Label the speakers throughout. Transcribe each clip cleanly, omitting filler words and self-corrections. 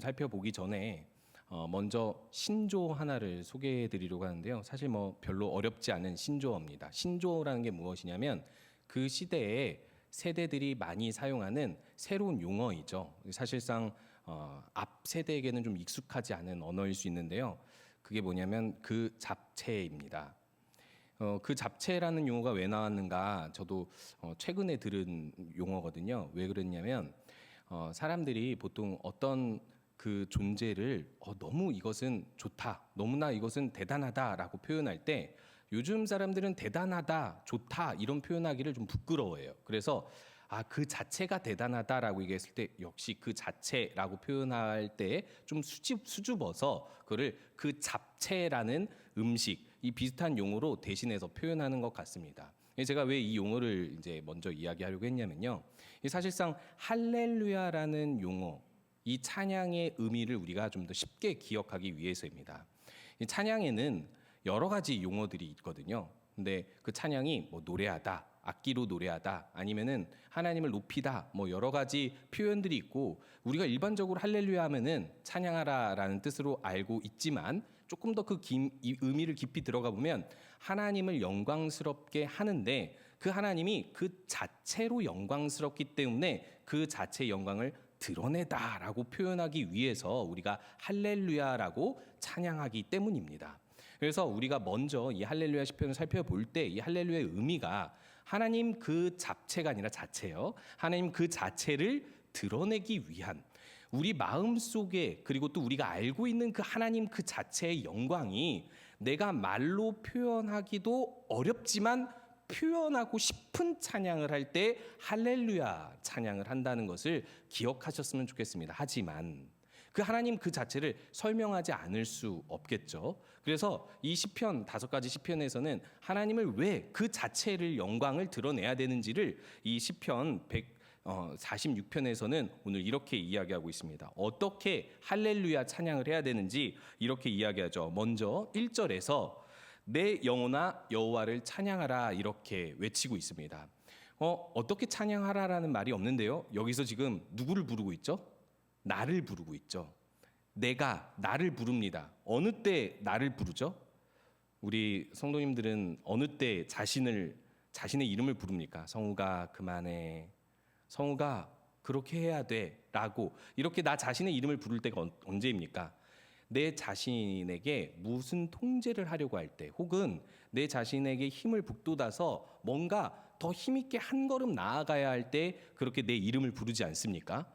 Speaker 1: 살펴보기 전에 먼저 신조어 하나를 소개해 드리려고 하는데요. 사실 뭐 별로 어렵지 않은 신조어입니다. 신조어라는 게 무엇이냐면 그 시대에 세대들이 많이 사용하는 새로운 용어이죠. 사실상 앞 세대에게는 좀 익숙하지 않은 언어일 수 있는데요. 그게 뭐냐면 그 잡채입니다. 그 잡채라는 용어가 왜 나왔는가 저도 최근에 들은 용어거든요. 왜 그랬냐면 사람들이 보통 어떤 그 존재를 너무 이것은 좋다, 너무나 이것은 대단하다라고 표현할 때 요즘 사람들은 대단하다, 좋다 이런 표현하기를 좀 부끄러워해요. 그래서 그 자체가 대단하다라고 얘기했을 때 역시 그 자체라고 표현할 때 좀 수줍어서 그를 그 잡채라는 음식 이 비슷한 용어로 대신해서 표현하는 것 같습니다. 제가 왜 이 용어를 이제 먼저 이야기하려고 했냐면요. 사실상 할렐루야라는 용어, 이 찬양의 의미를 우리가 좀 더 쉽게 기억하기 위해서입니다. 이 찬양에는 여러 가지 용어들이 있거든요. 근데 그 찬양이 뭐 노래하다, 악기로 노래하다, 아니면은 하나님을 높이다, 뭐 여러 가지 표현들이 있고 우리가 일반적으로 할렐루야 하면은 찬양하라라는 뜻으로 알고 있지만 조금 더 그 의미를 깊이 들어가 보면 하나님을 영광스럽게 하는데 그 하나님이 그 자체로 영광스럽기 때문에 그 자체의 영광을 드러내다라고 표현하기 위해서 우리가 할렐루야라고 찬양하기 때문입니다. 그래서 우리가 먼저 이 할렐루야 시편을 살펴볼 때 이 할렐루야의 의미가 하나님 그 자체가 아니라 자체요. 하나님 그 자체를 드러내기 위한 우리 마음 속에 그리고 또 우리가 알고 있는 그 하나님 그 자체의 영광이 내가 말로 표현하기도 어렵지만 표현하고 싶은 찬양을 할 때 할렐루야 찬양을 한다는 것을 기억하셨으면 좋겠습니다. 하지만 그 하나님 그 자체를 설명하지 않을 수 없겠죠. 그래서 이 시편 5가지 시편에서는 하나님을 왜 그 자체를 영광을 드러내야 되는지를 이 시편 146편에서는 오늘 이렇게 이야기하고 있습니다. 어떻게 할렐루야 찬양을 해야 되는지 이렇게 이야기하죠. 먼저 1절에서 내 영혼아 여호와를 찬양하라 이렇게 외치고 있습니다. 어떻게 찬양하라라는 말이 없는데요. 여기서 지금 누구를 부르고 있죠? 나를 부르고 있죠. 내가 나를 부릅니다. 어느 때 나를 부르죠? 우리 성도님들은 어느 때 자신의 이름을 부릅니까? 성우가 그만해. 성우가 그렇게 해야 돼. 라고 이렇게 나 자신의 이름을 부를 때가 언제입니까? 내 자신에게 무슨 통제를 하려고 할 때, 혹은 내 자신에게 힘을 북돋아서 뭔가 더 힘있게 한 걸음 나아가야 할 때 그렇게 내 이름을 부르지 않습니까?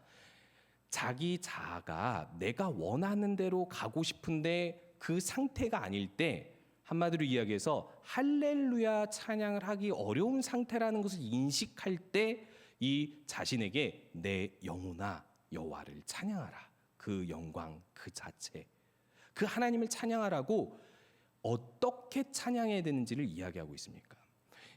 Speaker 1: 자기 자아가 내가 원하는 대로 가고 싶은데 그 상태가 아닐 때, 한마디로 이야기해서 할렐루야 찬양을 하기 어려운 상태라는 것을 인식할 때 이 자신에게 내 영혼아 여호와를 찬양하라. 그 영광 그 자체, 그 하나님을 찬양하라고 어떻게 찬양해야 되는지를 이야기하고 있습니까?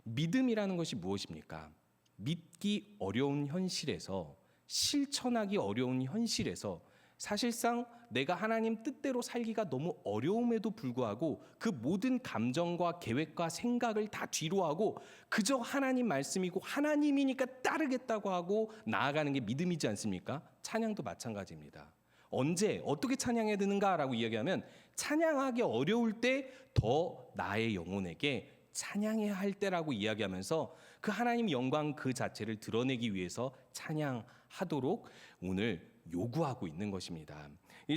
Speaker 1: 믿음이라는 것이 무엇입니까? 믿기 어려운 현실에서, 실천하기 어려운 현실에서 사실상 내가 하나님 뜻대로 살기가 너무 어려움에도 불구하고 그 모든 감정과 계획과 생각을 다 뒤로하고 그저 하나님 말씀이고 하나님이니까 따르겠다고 하고 나아가는 게 믿음이지 않습니까? 찬양도 마찬가지입니다. 언제 어떻게 찬양해야 되는가라고 이야기하면 찬양하기 어려울 때 더 나의 영혼에게 찬양해야 할 때라고 이야기하면서 그 하나님 영광 그 자체를 드러내기 위해서 찬양하도록 오늘 요구하고 있는 것입니다.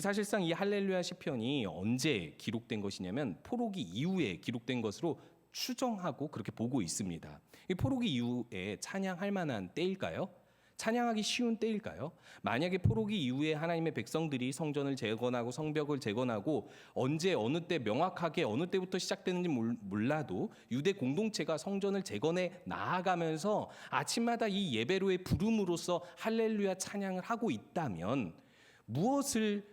Speaker 1: 사실상 이 할렐루야 시편이 언제 기록된 것이냐면 포로기 이후에 기록된 것으로 추정하고 그렇게 보고 있습니다. 이 포로기 이후에 찬양할 만한 때일까요? 찬양하기 쉬운 때일까요? 만약에 포로기 이후에 하나님의 백성들이 성전을 재건하고 성벽을 재건하고 언제 어느 때 명확하게 어느 때부터 시작되는지 몰라도 유대 공동체가 성전을 재건해 나아가면서 아침마다 이 예배로의 부름으로써 할렐루야 찬양을 하고 있다면 무엇을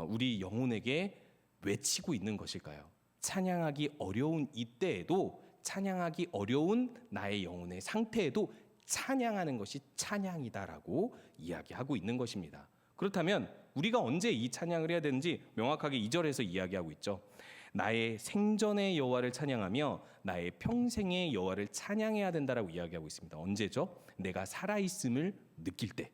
Speaker 1: 우리 영혼에게 외치고 있는 것일까요? 찬양하기 어려운 이때에도, 찬양하기 어려운 나의 영혼의 상태에도 찬양하는 것이 찬양이다라고 이야기하고 있는 것입니다. 그렇다면 우리가 언제 이 찬양을 해야 되는지 명확하게 2절에서 이야기하고 있죠. 나의 생전의 여호와를 찬양하며 나의 평생의 여호와를 찬양해야 된다라고 이야기하고 있습니다. 언제죠? 내가 살아있음을 느낄 때,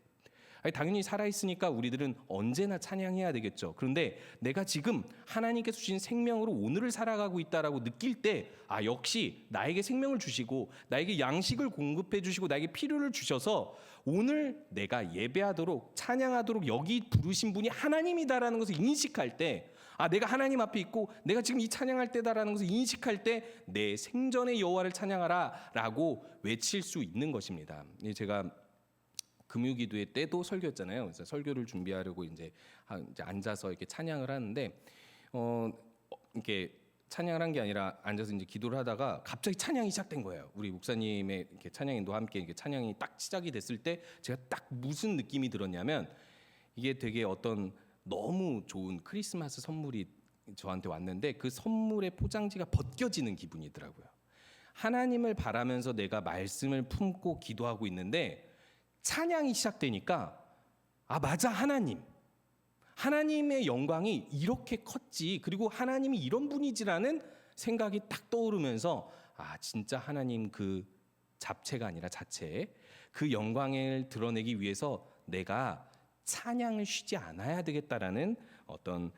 Speaker 1: 아니, 당연히 살아있으니까 우리들은 언제나 찬양해야 되겠죠. 그런데 내가 지금 하나님께서 주신 생명으로 오늘을 살아가고 있다라고 느낄 때, 아, 역시 나에게 생명을 주시고 나에게 양식을 공급해 주시고 나에게 필요를 주셔서 오늘 내가 예배하도록 찬양하도록 여기 부르신 분이 하나님이다라는 것을 인식할 때, 아, 내가 하나님 앞에 있고 내가 지금 이 찬양할 때다라는 것을 인식할 때 내 생전의 여호와를 찬양하라라고 외칠 수 있는 것입니다. 제가 금요기도회 때도 설교했잖아요. 그래서 설교를 준비하려고 이제 앉아서 이렇게 찬양을 하는데 이렇게 찬양을 한 게 아니라 앉아서 이제 기도를 하다가 갑자기 찬양이 시작된 거예요. 우리 목사님의 이렇게 찬양인도와 함께 이렇게 찬양이 딱 시작이 됐을 때 제가 딱 무슨 느낌이 들었냐면 이게 되게 어떤 너무 좋은 크리스마스 선물이 저한테 왔는데 그 선물의 포장지가 벗겨지는 기분이더라고요. 하나님을 바라면서 내가 말씀을 품고 기도하고 있는데 찬양이 시작되니까 아, 맞아, 하나님의 영광이 이렇게 컸지, 그리고 하나님이 이런 분이지라는 생각이 딱 떠오르면서 아, 진짜 하나님 그 잡채가 아니라 자체 그 영광을 드러내기 위해서 내가 찬양을 쉬지 않아야 되겠다라는 어떤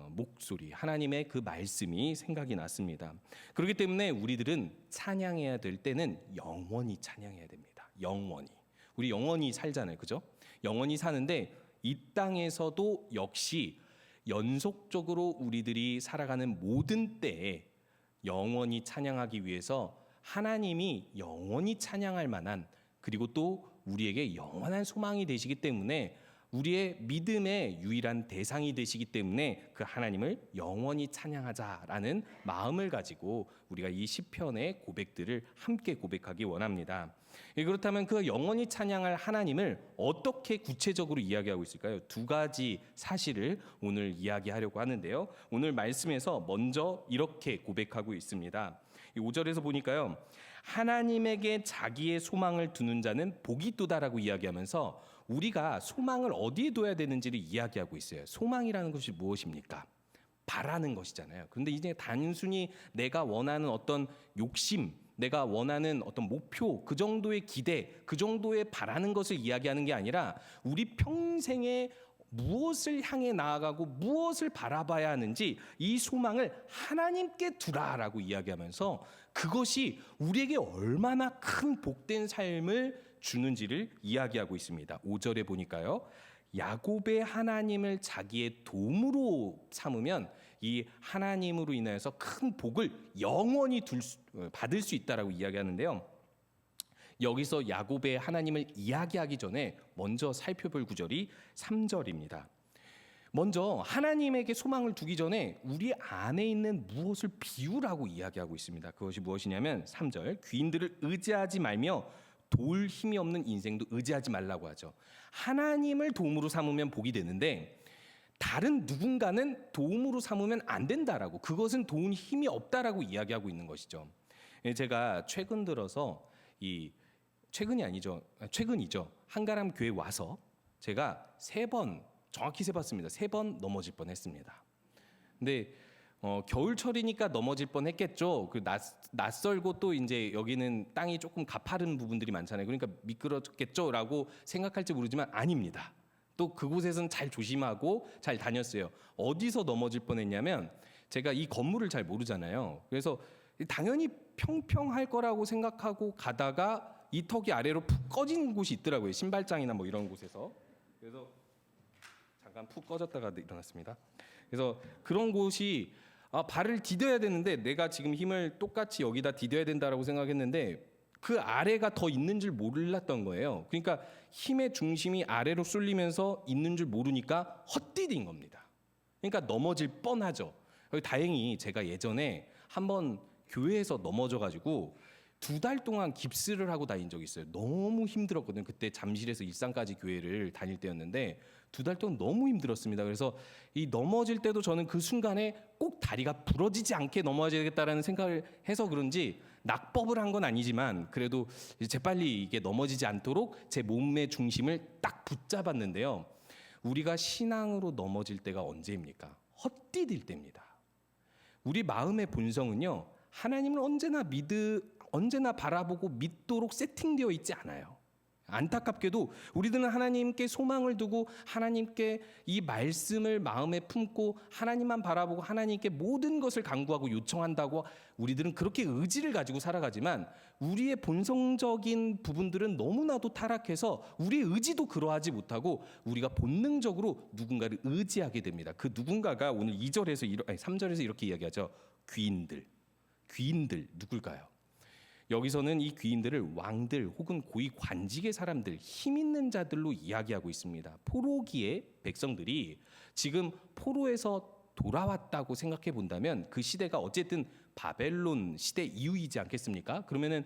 Speaker 1: 목소리, 하나님의 그 말씀이 생각이 났습니다. 그렇기 때문에 우리들은 찬양해야 될 때는 영원히 찬양해야 됩니다. 영원히. 우리 영원히 살잖아요, 그죠? 영원히 사는데 이 땅에서도 역시 연속적으로 우리들이 살아가는 모든 때에 영원히 찬양하기 위해서 하나님이 영원히 찬양할 만한, 그리고 또 우리에게 영원한 소망이 되시기 때문에 우리의 믿음의 유일한 대상이 되시기 때문에 그 하나님을 영원히 찬양하자라는 마음을 가지고 우리가 이 시편의 고백들을 함께 고백하기 원합니다. 그렇다면 그 영원히 찬양할 하나님을 어떻게 구체적으로 이야기하고 있을까요? 두 가지 사실을 오늘 이야기하려고 하는데요. 오늘 말씀에서 먼저 이렇게 고백하고 있습니다. 5절에서 보니까요, 하나님에게 자기의 소망을 두는 자는 복이 있도다라고 이야기하면서 우리가 소망을 어디에 둬야 되는지를 이야기하고 있어요. 소망이라는 것이 무엇입니까? 바라는 것이잖아요. 그런데 이제 단순히 내가 원하는 어떤 욕심, 내가 원하는 어떤 목표, 그 정도의 기대, 그 정도의 바라는 것을 이야기하는 게 아니라 우리 평생에 무엇을 향해 나아가고 무엇을 바라봐야 하는지 이 소망을 하나님께 두라라고 이야기하면서 그것이 우리에게 얼마나 큰 복된 삶을 주는지를 이야기하고 있습니다. 5절에 보니까요, 야곱의 하나님을 자기의 도움으로 삼으면 이 하나님으로 인하여서 큰 복을 영원히 받을 수 있다라고 이야기하는데요. 여기서 야곱의 하나님을 이야기하기 전에 먼저 살펴볼 구절이 3절입니다. 먼저 하나님에게 소망을 두기 전에 우리 안에 있는 무엇을 비우라고 이야기하고 있습니다. 그것이 무엇이냐면 3절, 귀인들을 의지하지 말며 도울 힘이 없는 인생도 의지하지 말라고 하죠. 하나님을 도움으로 삼으면 복이 되는데 다른 누군가는 도움으로 삼으면 안 된다라고, 그것은 도울 힘이 없다라고 이야기하고 있는 것이죠. 제가 최근 들어서 최근이죠. 한가람 교회 와서 제가 정확히 세봤습니다. 3번 넘어질 뻔했습니다. 근데 겨울철이니까 넘어질 뻔했겠죠. 그 낯설고 또 이제 여기는 땅이 조금 가파른 부분들이 많잖아요. 그러니까 미끄러졌겠죠라고 생각할지 모르지만 아닙니다. 또 그곳에서는 잘 조심하고 잘 다녔어요. 어디서 넘어질 뻔했냐면 제가 이 건물을 잘 모르잖아요. 그래서 당연히 평평할 거라고 생각하고 가다가 이 턱이 아래로 푹 꺼진 곳이 있더라고요. 신발장이나 뭐 이런 곳에서. 그래서 잠깐 푹 꺼졌다가 일어났습니다. 그래서 그런 곳이 발을 디뎌야 되는데 내가 지금 힘을 똑같이 여기다 디뎌야 된다라고 생각했는데 그 아래가 더 있는 줄 몰랐던 거예요. 그러니까 힘의 중심이 아래로 쏠리면서 있는 줄 모르니까 헛디딘 겁니다. 그러니까 넘어질 뻔하죠. 다행히 제가 예전에 한번 교회에서 넘어져가지고 2달 동안 깁스를 하고 다닌 적이 있어요. 너무 힘들었거든요. 그때 잠실에서 일산까지 교회를 다닐 때였는데 2달 동안 너무 힘들었습니다. 그래서 이 넘어질 때도 저는 그 순간에 꼭 다리가 부러지지 않게 넘어져야겠다라는 생각을 해서 그런지 낙법을 한 건 아니지만 그래도 재빨리 이게 넘어지지 않도록 제 몸의 중심을 딱 붙잡았는데요. 우리가 신앙으로 넘어질 때가 언제입니까? 헛디딜 때입니다. 우리 마음의 본성은요, 하나님을 언제나 바라보고 믿도록 세팅되어 있지 않아요. 안타깝게도 우리들은 하나님께 소망을 두고 하나님께 이 말씀을 마음에 품고 하나님만 바라보고 하나님께 모든 것을 간구하고 요청한다고 우리들은 그렇게 의지를 가지고 살아가지만 우리의 본성적인 부분들은 너무나도 타락해서 우리의 의지도 그러하지 못하고 우리가 본능적으로 누군가를 의지하게 됩니다. 그 누군가가 오늘 3절에서 이렇게 이야기하죠. 귀인들 누굴까요? 여기서는 이 귀인들을 왕들 혹은 고위 관직의 사람들, 힘 있는 자들로 이야기하고 있습니다. 포로기의 백성들이 지금 포로에서 돌아왔다고 생각해 본다면 그 시대가 어쨌든 바벨론 시대 이후이지 않겠습니까? 그러면은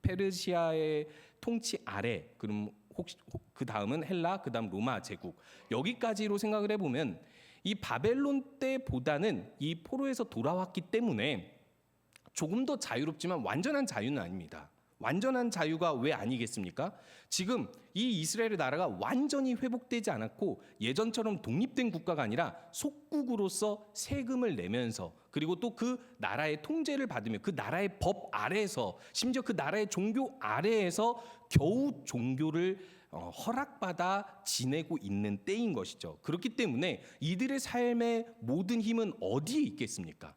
Speaker 1: 페르시아의 통치 아래, 그럼 혹시 그 다음은 헬라, 그 다음 로마 제국, 여기까지로 생각을 해보면 이 바벨론 때보다는 이 포로에서 돌아왔기 때문에 조금 더 자유롭지만 완전한 자유는 아닙니다. 완전한 자유가 왜 아니겠습니까? 지금 이 이스라엘의 나라가 완전히 회복되지 않았고 예전처럼 독립된 국가가 아니라 속국으로서 세금을 내면서 그리고 또 그 나라의 통제를 받으며 그 나라의 법 아래에서 심지어 그 나라의 종교 아래에서 겨우 종교를 허락받아 지내고 있는 때인 것이죠. 그렇기 때문에 이들의 삶의 모든 힘은 어디에 있겠습니까?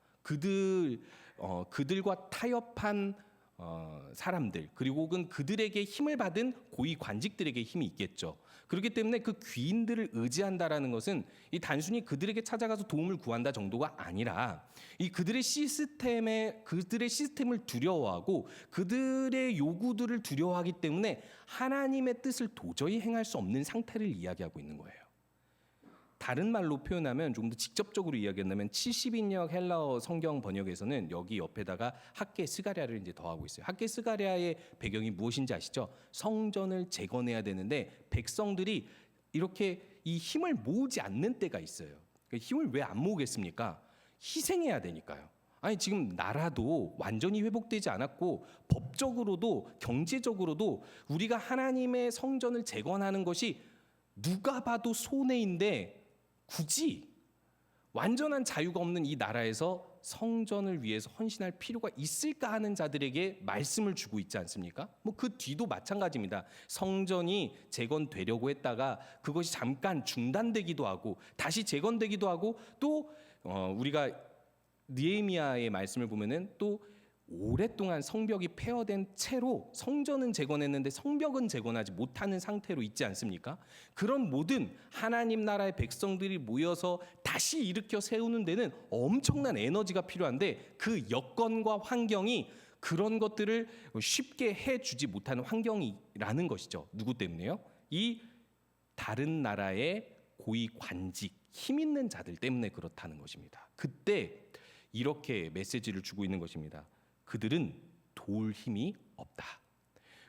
Speaker 1: 그들과 타협한 사람들 그리고 혹은 그들에게 힘을 받은 고위 관직들에게 힘이 있겠죠. 그렇기 때문에 그 귀인들을 의지한다라는 것은 이 단순히 그들에게 찾아가서 도움을 구한다 정도가 아니라 이 그들의 시스템을 두려워하고 그들의 요구들을 두려워하기 때문에 하나님의 뜻을 도저히 행할 수 없는 상태를 이야기하고 있는 거예요. 다른 말로 표현하면 좀 더 직접적으로 이야기한다면 70인역 헬라어 성경 번역에서는 여기 옆에다가 학계 스가랴를 이제 더하고 있어요. 학계 스가랴의 배경이 무엇인지 아시죠? 성전을 재건해야 되는데 백성들이 이렇게 이 힘을 모으지 않는 때가 있어요. 힘을 왜 안 모으겠습니까? 희생해야 되니까요. 아니 지금 나라도 완전히 회복되지 않았고 법적으로도 경제적으로도 우리가 하나님의 성전을 재건하는 것이 누가 봐도 손해인데 굳이 완전한 자유가 없는 이 나라에서 성전을 위해서 헌신할 필요가 있을까 하는 자들에게 말씀을 주고 있지 않습니까? 뭐 그 뒤도 마찬가지입니다. 성전이 재건되려고 했다가 그것이 잠깐 중단되기도 하고 다시 재건되기도 하고 또 우리가 느헤미야의 말씀을 보면은 또 오랫동안 성벽이 폐허된 채로 성전은 재건했는데 성벽은 재건하지 못하는 상태로 있지 않습니까? 그런 모든 하나님 나라의 백성들이 모여서 다시 일으켜 세우는 데는 엄청난 에너지가 필요한데 그 여건과 환경이 그런 것들을 쉽게 해주지 못하는 환경이라는 것이죠. 누구 때문에요? 이 다른 나라의 고위 관직, 힘 있는 자들 때문에 그렇다는 것입니다. 그때 이렇게 메시지를 주고 있는 것입니다. 그들은 도울 힘이 없다.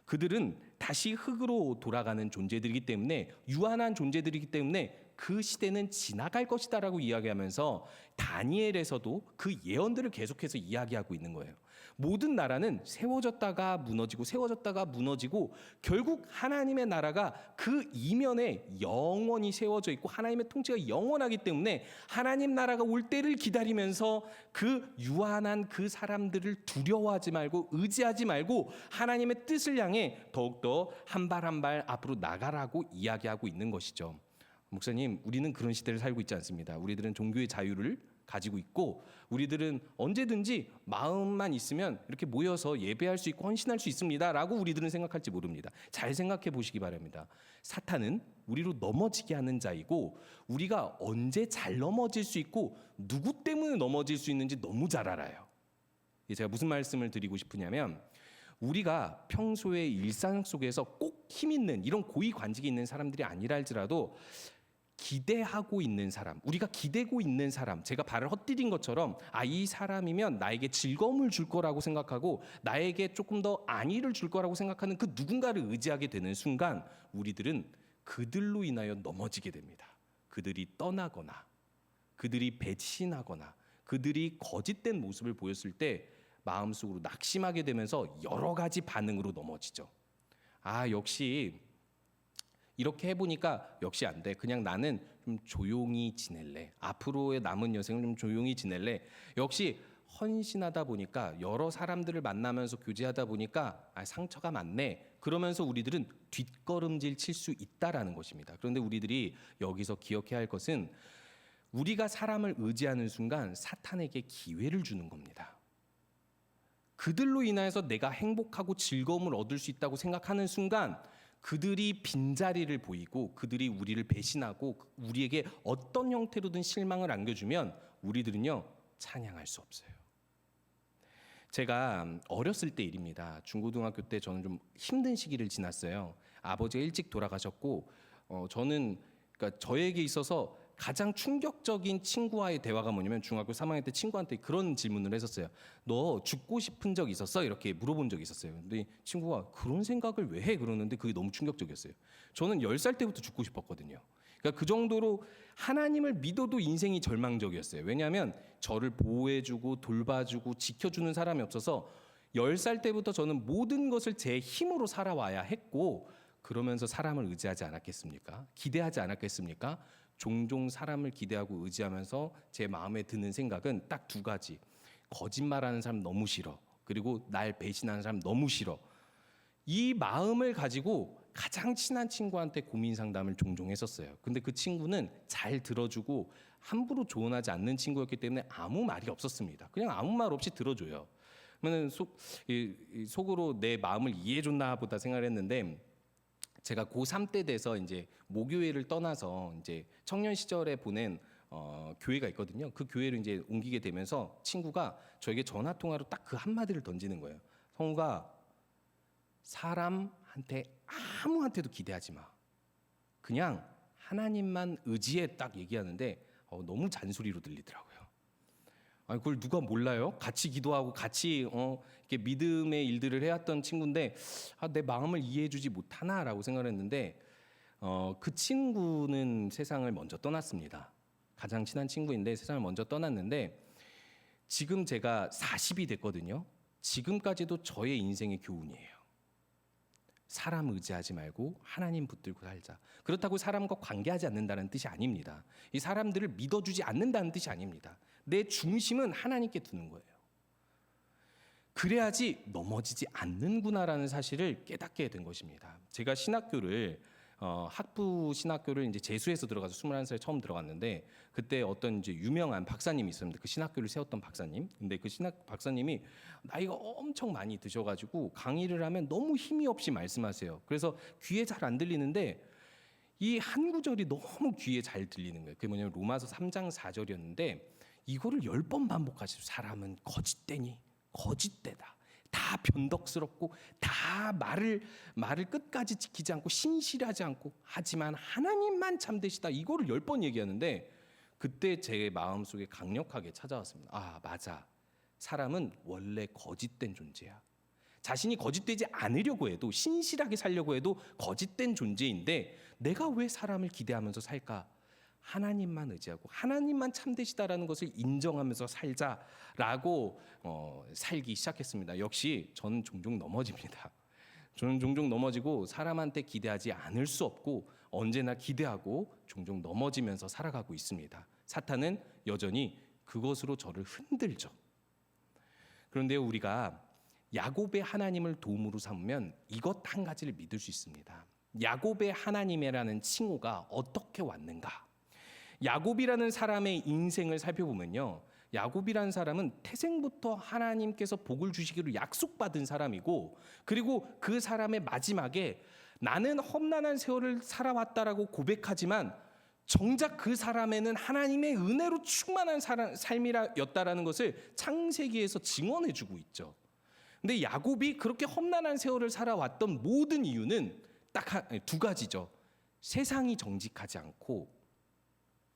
Speaker 1: 그들은 다시 흙으로 돌아가는 존재들이기 때문에 유한한 존재들이기 때문에 그 시대는 지나갈 것이다라고 이야기하면서 다니엘에서도 그 예언들을 계속해서 이야기하고 있는 거예요. 모든 나라는 세워졌다가 무너지고 세워졌다가 무너지고 결국 하나님의 나라가 그 이면에 영원히 세워져 있고 하나님의 통치가 영원하기 때문에 하나님 나라가 올 때를 기다리면서 그 유한한 그 사람들을 두려워하지 말고 의지하지 말고 하나님의 뜻을 향해 더욱더 한 발 한 발 앞으로 나가라고 이야기하고 있는 것이죠. 목사님, 우리는 그런 시대를 살고 있지 않습니다. 우리들은 종교의 자유를 가지고 있고 우리들은 언제든지 마음만 있으면 이렇게 모여서 예배할 수 있고 헌신할 수 있습니다라고 우리들은 생각할지 모릅니다. 잘 생각해 보시기 바랍니다. 사탄은 우리로 넘어지게 하는 자이고 우리가 언제 잘 넘어질 수 있고 누구 때문에 넘어질 수 있는지 너무 잘 알아요. 제가 무슨 말씀을 드리고 싶으냐면 우리가 평소에 일상 속에서 꼭 힘 있는 이런 고위 관직이 있는 사람들이 아니라 할지라도 기대하고 있는 사람, 우리가 기대고 있는 사람, 제가 발을 헛디딘 것처럼 이 사람이면 나에게 즐거움을 줄 거라고 생각하고 나에게 조금 더 안위를 줄 거라고 생각하는 그 누군가를 의지하게 되는 순간 우리들은 그들로 인하여 넘어지게 됩니다. 그들이 떠나거나 그들이 배신하거나 그들이 거짓된 모습을 보였을 때 마음속으로 낙심하게 되면서 여러 가지 반응으로 넘어지죠. 역시 이렇게 해보니까 역시 안 돼. 그냥 나는 좀 조용히 지낼래. 앞으로의 남은 여생을 좀 조용히 지낼래. 역시 헌신하다 보니까 여러 사람들을 만나면서 교제하다 보니까 상처가 많네. 그러면서 우리들은 뒷걸음질 칠 수 있다라는 것입니다. 그런데 우리들이 여기서 기억해야 할 것은 우리가 사람을 의지하는 순간 사탄에게 기회를 주는 겁니다. 그들로 인하여서 내가 행복하고 즐거움을 얻을 수 있다고 생각하는 순간 그들이 빈자리를 보이고 그들이 우리를 배신하고 우리에게 어떤 형태로든 실망을 안겨주면 우리들은요 찬양할 수 없어요. 제가 어렸을 때 일입니다. 중고등학교 때 저는 좀 힘든 시기를 지났어요. 아버지가 일찍 돌아가셨고 저는 그러니까 저에게 있어서 가장 충격적인 친구와의 대화가 뭐냐면 중학교 3학년 때 친구한테 그런 질문을 했었어요. 너 죽고 싶은 적 있었어? 이렇게 물어본 적이 있었어요. 근데 친구가 그런 생각을 왜 해? 그러는데 그게 너무 충격적이었어요. 저는 10살 때부터 죽고 싶었거든요. 그러니까 그 정도로 하나님을 믿어도 인생이 절망적이었어요. 왜냐하면 저를 보호해주고 돌봐주고 지켜주는 사람이 없어서 10살 때부터 저는 모든 것을 제 힘으로 살아와야 했고 그러면서 사람을 의지하지 않았겠습니까? 기대하지 않았겠습니까? 종종 사람을 기대하고 의지하면서 제 마음에 드는 생각은 딱 두 가지. 거짓말하는 사람 너무 싫어. 그리고 날 배신하는 사람 너무 싫어. 이 마음을 가지고 가장 친한 친구한테 고민 상담을 종종 했었어요. 근데 그 친구는 잘 들어주고 함부로 조언하지 않는 친구였기 때문에 아무 말이 없었습니다. 그냥 아무 말 없이 들어줘요. 그러면 속으로 내 마음을 이해해줬나 보다 생각을 했는데 제가 고3 때 돼서 이제 모교회를 떠나서 이제 청년 시절에 보낸 교회가 있거든요. 그 교회를 이제 옮기게 되면서 친구가 저에게 전화 통화로 딱 그 한마디를 던지는 거예요. 성우가 사람한테 아무한테도 기대하지 마. 그냥 하나님만 의지해 딱 얘기하는데 너무 잔소리로 들리더라고요. 아니 그걸 누가 몰라요? 같이 기도하고 같이 이렇게 믿음의 일들을 해왔던 친구인데 내 마음을 이해해주지 못하나라고 생각했는데 그 친구는 세상을 먼저 떠났습니다. 가장 친한 친구인데 세상을 먼저 떠났는데 지금 제가 40이 됐거든요. 지금까지도 저의 인생의 교훈이에요. 사람 의지하지 말고 하나님 붙들고 살자. 그렇다고 사람과 관계하지 않는다는 뜻이 아닙니다. 이 사람들을 믿어주지 않는다는 뜻이 아닙니다. 내 중심은 하나님께 두는 거예요. 그래야지 넘어지지 않는구나라는 사실을 깨닫게 된 것입니다. 제가 신학교를 학부 신학교를 이제 재수해서 들어가서 21살에 처음 들어갔는데 그때 어떤 이제 유명한 박사님이 있었는데 그 신학교를 세웠던 박사님. 근데 그 박사님이 나이가 엄청 많이 드셔가지고 강의를 하면 너무 힘이 없이 말씀하세요. 그래서 귀에 잘 안 들리는데 이 한 구절이 너무 귀에 잘 들리는 거예요. 그게 뭐냐면 로마서 3장 4절이었는데 이거를 10번 반복하시고 사람은 거짓되니 거짓되다. 다 변덕스럽고 다 말을 끝까지 지키지 않고 신실하지 않고 하지만 하나님만 참되시다. 이거를 10번 얘기하는데 그때 제 마음속에 강력하게 찾아왔습니다. 아 맞아. 사람은 원래 거짓된 존재야. 자신이 거짓되지 않으려고 해도 신실하게 살려고 해도 거짓된 존재인데 내가 왜 사람을 기대하면서 살까? 하나님만 의지하고 하나님만 참되시다라는 것을 인정하면서 살자라고 살기 시작했습니다. 역시 저는 종종 넘어집니다. 저는 종종 넘어지고 사람한테 기대하지 않을 수 없고 언제나 기대하고 종종 넘어지면서 살아가고 있습니다. 사탄은 여전히 그것으로 저를 흔들죠. 그런데 우리가 야곱의 하나님을 도움으로 삼으면 이것 한 가지를 믿을 수 있습니다. 야곱의 하나님이라는 칭호가 어떻게 왔는가? 야곱이라는 사람의 인생을 살펴보면요. 야곱이라는 사람은 태생부터 하나님께서 복을 주시기로 약속받은 사람이고 그리고 그 사람의 마지막에 나는 험난한 세월을 살아왔다라고 고백하지만 정작 그 사람에는 하나님의 은혜로 충만한 삶이었다라는 것을 창세기에서 증언해주고 있죠. 근데 야곱이 그렇게 험난한 세월을 살아왔던 모든 이유는 딱 두 가지죠. 세상이 정직하지 않고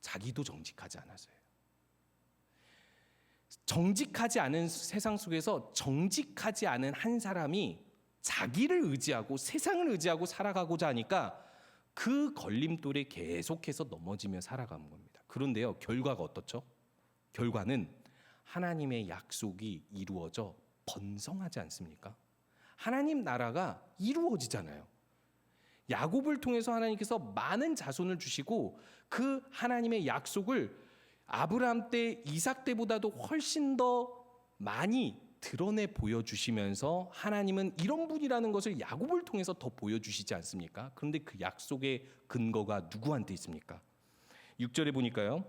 Speaker 1: 자기도 정직하지 않아서요. 정직하지 않은 세상 속에서 정직하지 않은 한 사람이 자기를 의지하고 세상을 의지하고 살아가고자 하니까 그 걸림돌에 계속해서 넘어지며 살아가는 겁니다. 그런데요, 결과가 어떻죠? 결과는 하나님의 약속이 이루어져 번성하지 않습니까? 하나님 나라가 이루어지잖아요. 야곱을 통해서 하나님께서 많은 자손을 주시고 그 하나님의 약속을 아브라함 때, 이삭 때보다도 훨씬 더 많이 드러내 보여주시면서 하나님은 이런 분이라는 것을 야곱을 통해서 더 보여주시지 않습니까? 그런데 그 약속의 근거가 누구한테 있습니까? 6절에 보니까요,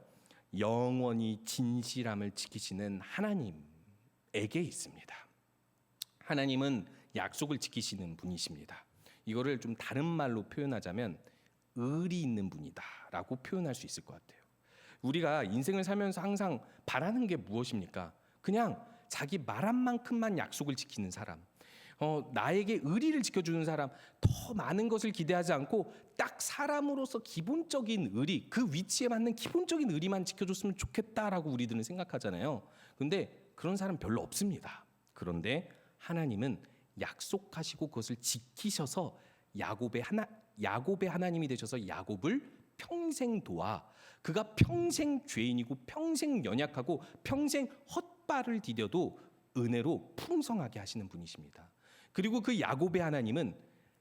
Speaker 1: 영원히 진실함을 지키시는 하나님에게 있습니다. 하나님은 약속을 지키시는 분이십니다. 이거를 좀 다른 말로 표현하자면 의리 있는 분이다라고 표현할 수 있을 것 같아요. 우리가 인생을 살면서 항상 바라는 게 무엇입니까? 그냥 자기 말한 만큼만 약속을 지키는 사람, 나에게 의리를 지켜주는 사람, 더 많은 것을 기대하지 않고 딱 사람으로서 기본적인 의리, 그 위치에 맞는 기본적인 의리만 지켜줬으면 좋겠다라고 우리들은 생각하잖아요. 그런데 그런 사람 별로 없습니다. 그런데 하나님은 약속하시고 그것을 지키셔서 야곱의 하나님이 되셔서 야곱을 평생 도와, 그가 평생 죄인이고 평생 연약하고 평생 헛발을 디뎌도 은혜로 풍성하게 하시는 분이십니다. 그리고 그 야곱의 하나님은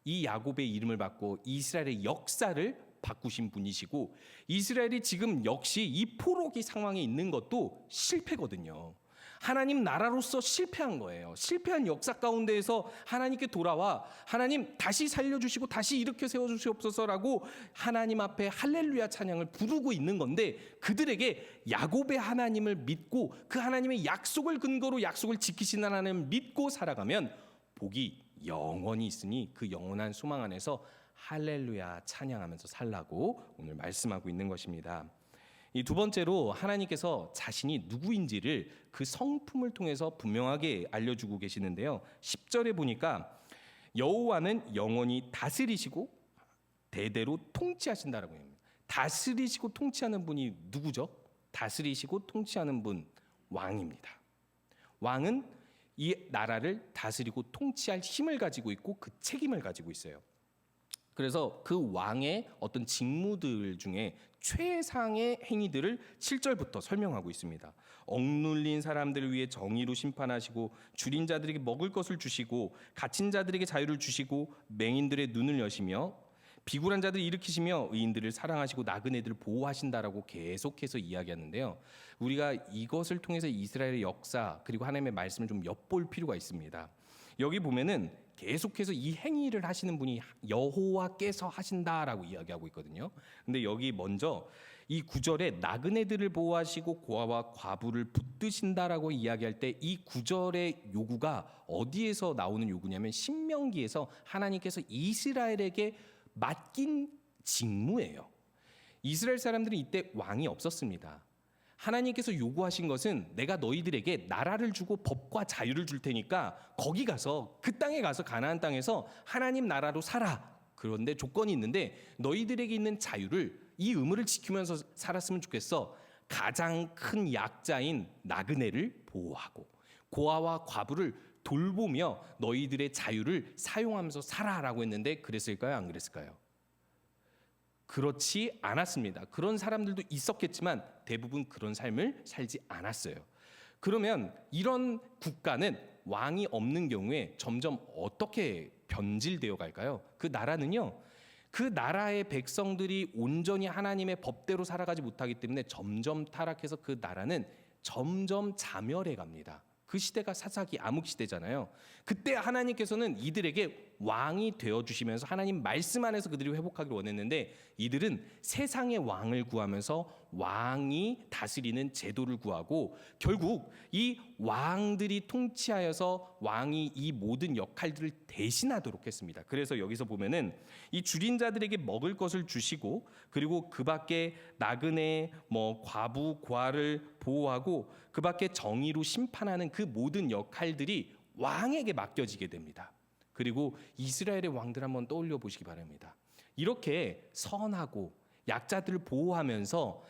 Speaker 1: 이 야곱의 이름을 받고 이스라엘의 역사를 바꾸신 분이시고, 이스라엘이 지금 역시 이 포로기 상황에 있는 것도 실패거든요. 하나님 나라로서 실패한 거예요. 실패한 역사 가운데에서 하나님께 돌아와 하나님 다시 살려주시고 다시 일으켜 세워주시옵소서라고 하나님 앞에 할렐루야 찬양을 부르고 있는 건데, 그들에게 야곱의 하나님을 믿고 그 하나님의 약속을 근거로 약속을 지키시는 하나님을 믿고 살아가면 복이 영원히 있으니 그 영원한 소망 안에서 할렐루야 찬양하면서 살라고 오늘 말씀하고 있는 것입니다. 이 두 번째로 하나님께서 자신이 누구인지를 그 성품을 통해서 분명하게 알려주고 계시는데요. 10절에 보니까 여호와는 영원히 다스리시고 대대로 통치하신다라고 합니다. 다스리시고 통치하는 분이 누구죠? 다스리시고 통치하는 분, 왕입니다. 왕은 이 나라를 다스리고 통치할 힘을 가지고 있고 그 책임을 가지고 있어요. 그래서 그 왕의 어떤 직무들 중에 최상의 행위들을 7절부터 설명하고 있습니다. 억눌린 사람들을 위해 정의로 심판하시고 줄인 자들에게 먹을 것을 주시고 갇힌 자들에게 자유를 주시고 맹인들의 눈을 여시며 비굴한 자들을 일으키시며 의인들을 사랑하시고 나그네들을 보호하신다라고 계속해서 이야기하는데요. 우리가 이것을 통해서 이스라엘의 역사 그리고 하나님의 말씀을 좀 엿볼 필요가 있습니다. 여기 보면은 계속해서 이 행위를 하시는 분이 여호와께서 하신다라고 이야기하고 있거든요. 근데 여기 먼저 이 9절에 나그네들을 보호하시고 고아와 과부를 붙드신다라고 이야기할 때 이 9절의 요구가 어디에서 나오는 요구냐면 신명기에서 하나님께서 이스라엘에게 맡긴 직무예요. 이스라엘 사람들은 이때 왕이 없었습니다. 하나님께서 요구하신 것은 내가 너희들에게 나라를 주고 법과 자유를 줄 테니까 거기 가서 그 땅에 가서 가나안 땅에서 하나님 나라로 살아. 그런데 조건이 있는데 너희들에게 있는 자유를 이 의무를 지키면서 살았으면 좋겠어. 가장 큰 약자인 나그네를 보호하고 고아와 과부를 돌보며 너희들의 자유를 사용하면서 살아라고 했는데 그랬을까요? 안 그랬을까요? 그렇지 않았습니다. 그런 사람들도 있었겠지만 대부분 그런 삶을 살지 않았어요. 그러면 이런 국가는 왕이 없는 경우에 점점 어떻게 변질되어 갈까요? 그 나라는요, 그 나라의 백성들이 온전히 하나님의 법대로 살아가지 못하기 때문에 점점 타락해서 그 나라는 점점 자멸해 갑니다. 그 시대가 사사기 암흑 시대잖아요. 그때 하나님께서는 이들에게 왕이 되어주시면서 하나님 말씀 안에서 그들이 회복하기를 원했는데 이들은 세상의 왕을 구하면서 왕이 다스리는 제도를 구하고 결국 이 왕들이 통치하여서 왕이 이 모든 역할들을 대신하도록 했습니다. 그래서 여기서 보면은 이 줄인 자들에게 먹을 것을 주시고 그리고 그 밖에 나그네 과부 고아를 보호하고 그 밖에 정의로 심판하는 그 모든 역할들이 왕에게 맡겨지게 됩니다. 그리고 이스라엘의 왕들 한번 떠올려 보시기 바랍니다. 이렇게 선하고 약자들을 보호하면서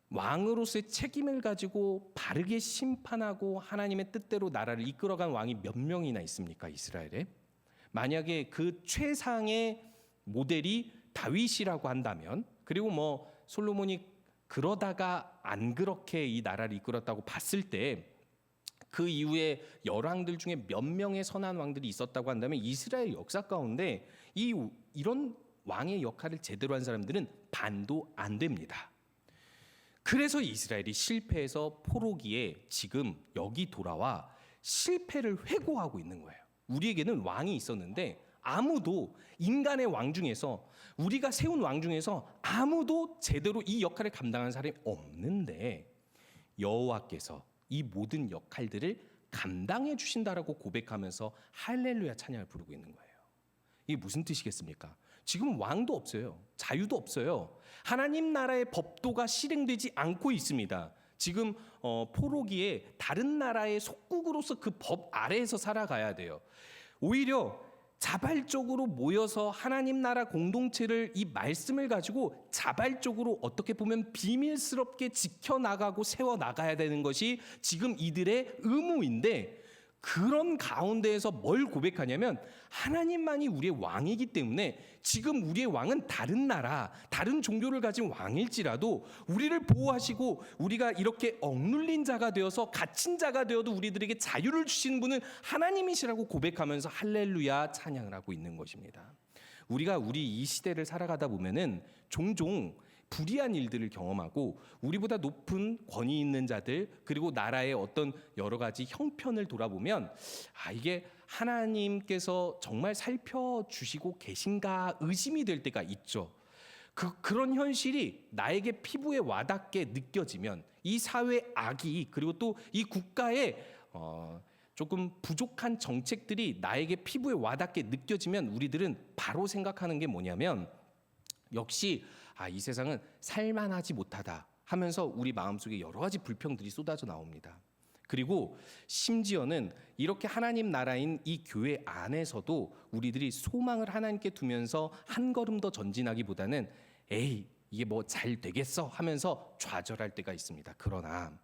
Speaker 1: 왕으로서의 책임을 가지고 바르게 심판하고 하나님의 뜻대로 나라를 이끌어간 왕이 몇 명이나 있습니까? 이스라엘에. 만약에 그 최상의 모델이 다윗이라고 한다면, 그리고 솔로몬이 그러다가 안 그렇게 이 나라를 이끌었다고 봤을 때 그 이후에 열왕들 중에 몇 명의 선한 왕들이 있었다고 한다면 이스라엘 역사 가운데 이런 왕의 역할을 제대로 한 사람들은 반도 안 됩니다. 그래서 이스라엘이 실패해서 포로기에 지금 여기 돌아와 실패를 회고하고 있는 거예요. 우리에게는 왕이 있었는데 아무도 인간의 왕 중에서 우리가 세운 왕 중에서 아무도 제대로 이 역할을 감당한 사람이 없는데 여호와께서 이 모든 역할들을 감당해 주신다라고 고백하면서 할렐루야 찬양을 부르고 있는 거예요. 이게 무슨 뜻이겠습니까? 지금 왕도 없어요. 자유도 없어요. 하나님 나라의 법도가 실행되지 않고 있습니다. 지금 포로기에 다른 나라의 속국으로서 그 법 아래에서 살아가야 돼요. 오히려 자발적으로 모여서 하나님 나라 공동체를 이 말씀을 가지고 자발적으로 어떻게 보면 비밀스럽게 지켜나가고 세워나가야 되는 것이 지금 이들의 의무인데, 그런 가운데에서 뭘 고백하냐면 하나님만이 우리의 왕이기 때문에 지금 우리의 왕은 다른 나라, 다른 종교를 가진 왕일지라도 우리를 보호하시고 우리가 이렇게 억눌린 자가 되어서 갇힌 자가 되어도 우리들에게 자유를 주시는 분은 하나님이시라고 고백하면서 할렐루야 찬양을 하고 있는 것입니다. 우리가 우리 이 시대를 살아가다 보면은 종종 불의한 일들을 경험하고 우리보다 높은 권위 있는 자들, 그리고 나라의 어떤 여러 가지 형편을 돌아보면 이게 하나님께서 정말 살펴주시고 계신가 의심이 될 때가 있죠. 그런 현실이 나에게 피부에 와닿게 느껴지면 이 사회의 악이, 그리고 또 이 국가의 조금 부족한 정책들이 나에게 피부에 와닿게 느껴지면 우리들은 바로 생각하는 게 뭐냐면 역시 이 세상은 살만하지 못하다 하면서 우리 마음속에 여러 가지 불평들이 쏟아져 나옵니다. 그리고 심지어는 이렇게 하나님 나라인 이 교회 안에서도 우리들이 소망을 하나님께 두면서 한 걸음 더 전진하기보다는 이게 뭐 잘 되겠어 하면서 좌절할 때가 있습니다. 그러나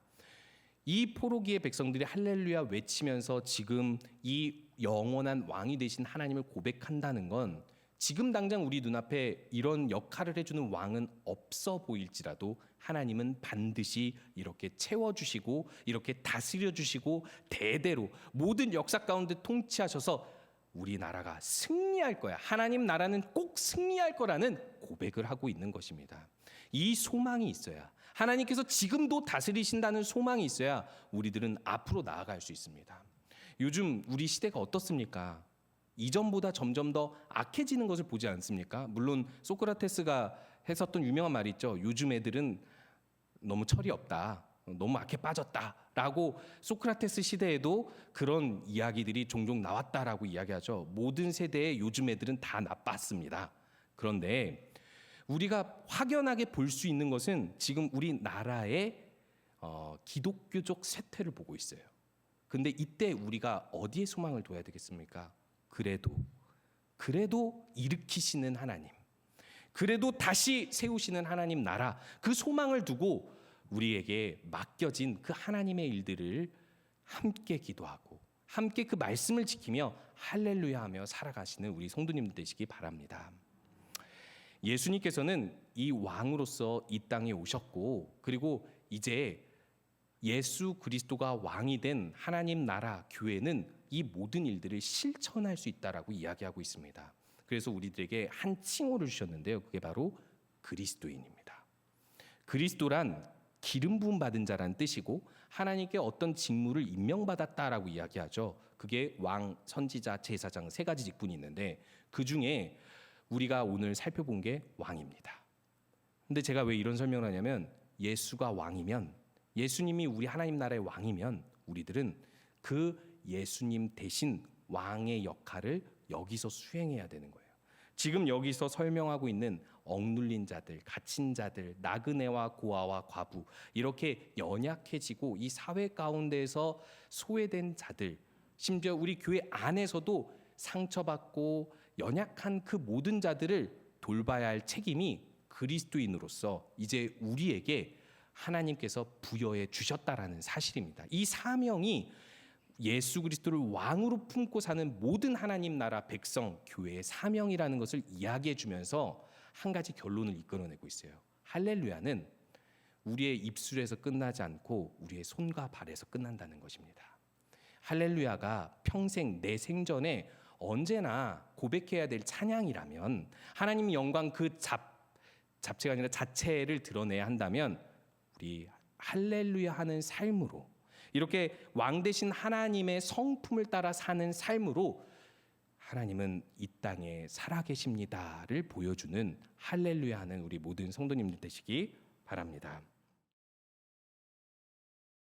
Speaker 1: 이 포로기의 백성들이 할렐루야 외치면서 지금 이 영원한 왕이 되신 하나님을 고백한다는 건 지금 당장 우리 눈앞에 이런 역할을 해주는 왕은 없어 보일지라도 하나님은 반드시 이렇게 채워주시고 이렇게 다스려주시고 대대로 모든 역사 가운데 통치하셔서 우리나라가 승리할 거야, 하나님 나라는 꼭 승리할 거라는 고백을 하고 있는 것입니다. 이 소망이 있어야, 하나님께서 지금도 다스리신다는 소망이 있어야 우리들은 앞으로 나아갈 수 있습니다. 요즘 우리 시대가 어떻습니까? 이전보다 점점 더 악해지는 것을 보지 않습니까? 물론 소크라테스가 했었던 유명한 말이 있죠. 요즘 애들은 너무 철이 없다, 너무 악해 빠졌다라고 소크라테스 시대에도 그런 이야기들이 종종 나왔다라고 이야기하죠. 모든 세대의 요즘 애들은 다 나빴습니다. 그런데 우리가 확연하게 볼 수 있는 것은 지금 우리나라의 기독교적 쇠퇴를 보고 있어요. 근데 이때 우리가 어디에 소망을 둬야 되겠습니까? 그래도 일으키시는 하나님, 그래도 다시 세우시는 하나님 나라, 그 소망을 두고 우리에게 맡겨진 그 하나님의 일들을 함께 기도하고 함께 그 말씀을 지키며 할렐루야 하며 살아가시는 우리 성도님들 되시기 바랍니다. 예수님께서는 이 왕으로서 이 땅에 오셨고, 그리고 이제 예수 그리스도가 왕이 된 하나님 나라 교회는 이 모든 일들을 실천할 수 있다라고 이야기하고 있습니다. 그래서 우리들에게 한 칭호를 주셨는데요. 그게 바로 그리스도인입니다. 그리스도란 기름 부음 받은 자란 뜻이고 하나님께 어떤 직무를 임명받았다라고 이야기하죠. 그게 왕, 선지자, 제사장 세 가지 직분이 있는데 그 중에 우리가 오늘 살펴본 게 왕입니다. 근데 제가 왜 이런 설명을 하냐면 예수가 왕이면, 예수님이 우리 하나님 나라의 왕이면 우리들은 그 예수님 대신 왕의 역할을 여기서 수행해야 되는 거예요. 지금 여기서 설명하고 있는 억눌린 자들, 갇힌 자들, 나그네와 고아와 과부, 이렇게 연약해지고 이 사회 가운데에서 소외된 자들, 심지어 우리 교회 안에서도 상처받고 연약한 그 모든 자들을 돌봐야 할 책임이 그리스도인으로서 이제 우리에게 하나님께서 부여해 주셨다라는 사실입니다. 이 사명이 예수 그리스도를 왕으로 품고 사는 모든 하나님 나라 백성 교회의 사명이라는 것을 이야기해 주면서 한 가지 결론을 이끌어내고 있어요. 할렐루야는 우리의 입술에서 끝나지 않고 우리의 손과 발에서 끝난다는 것입니다. 할렐루야가 평생 내 생전에 언제나 고백해야 될 찬양이라면, 하나님 영광 그 잡채가 아니라 자체를 드러내야 한다면 우리 할렐루야 하는 삶으로, 이렇게 왕 되신 하나님의 성품을 따라 사는 삶으로 하나님은 이 땅에 살아계십니다를 보여주는 할렐루야 하는 우리 모든 성도님들 되시기 바랍니다.